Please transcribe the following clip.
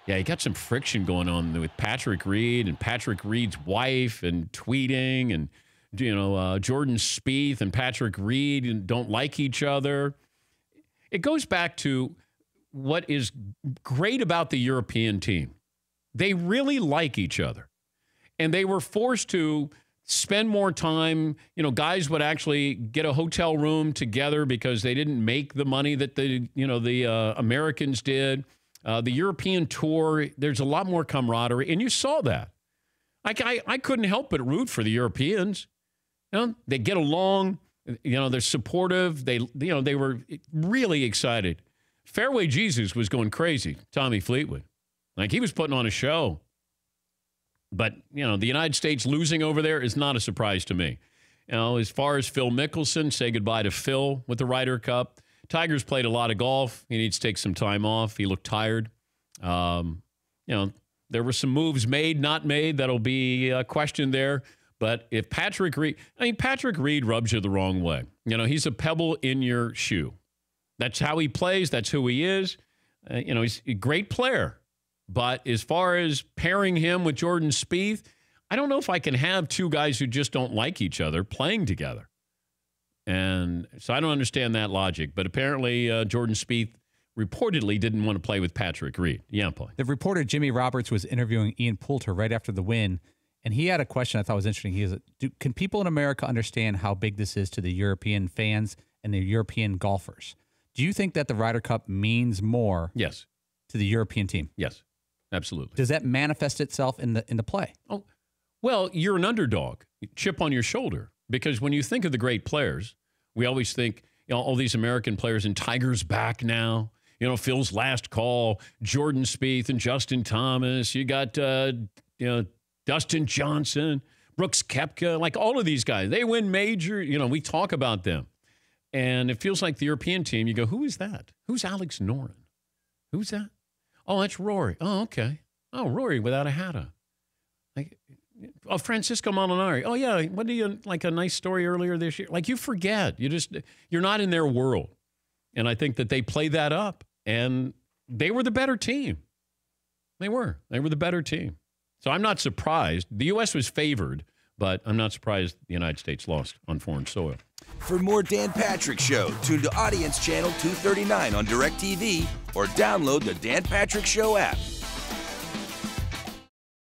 Yeah, you got some friction going on with Patrick Reed and Patrick Reed's wife and tweeting and, Jordan Spieth and Patrick Reed don't like each other. It goes back to what is great about the European team. They really like each other. And they were forced to spend more time. Guys would actually get a hotel room together because they didn't make the money that the Americans did. The European tour, there's a lot more camaraderie, and you saw that. I couldn't help but root for the Europeans. They get along. They're supportive. They were really excited. Fairway Jesus was going crazy. Tommy Fleetwood, he was putting on a show. But the United States losing over there is not a surprise to me. As far as Phil Mickelson, say goodbye to Phil with the Ryder Cup. Tiger's played a lot of golf. He needs to take some time off. He looked tired. There were some moves made, not made. That'll be a question there. But if Patrick Reed rubs you the wrong way. He's a pebble in your shoe. That's how he plays. That's who he is. He's a great player. But as far as pairing him with Jordan Spieth, I don't know if I can have two guys who just don't like each other playing together. And so I don't understand that logic. But apparently Jordan Spieth reportedly didn't want to play with Patrick Reed. Yeah, Paul. The reporter Jimmy Roberts was interviewing Ian Poulter right after the win, and he had a question I thought was interesting. Can people in America understand how big this is to the European fans and the European golfers? Do you think that the Ryder Cup means more Yes. to the European team? Yes, absolutely. Does that manifest itself in the play? Oh, well, you're an underdog, chip on your shoulder. Because when you think of the great players, we always think, all these American players, and Tiger's back now. Phil's last call, Jordan Spieth and Justin Thomas. You got, Dustin Johnson, Brooks Koepka, all of these guys. They win major. We talk about them. And it feels like the European team, you go, who is that? Who's Alex Noren? Who's that? Oh, that's Rory. Oh, okay. Oh, Rory without a hat on. Francisco Molinari. Oh, yeah. What do you, a nice story earlier this year? You forget. You're not in their world. And I think that they play that up. And they were the better team. They were. They were the better team. So I'm not surprised. The U.S. was favored, but I'm not surprised the United States lost on foreign soil. For more Dan Patrick Show, tune to Audience Channel 239 on DirecTV or download the Dan Patrick Show app.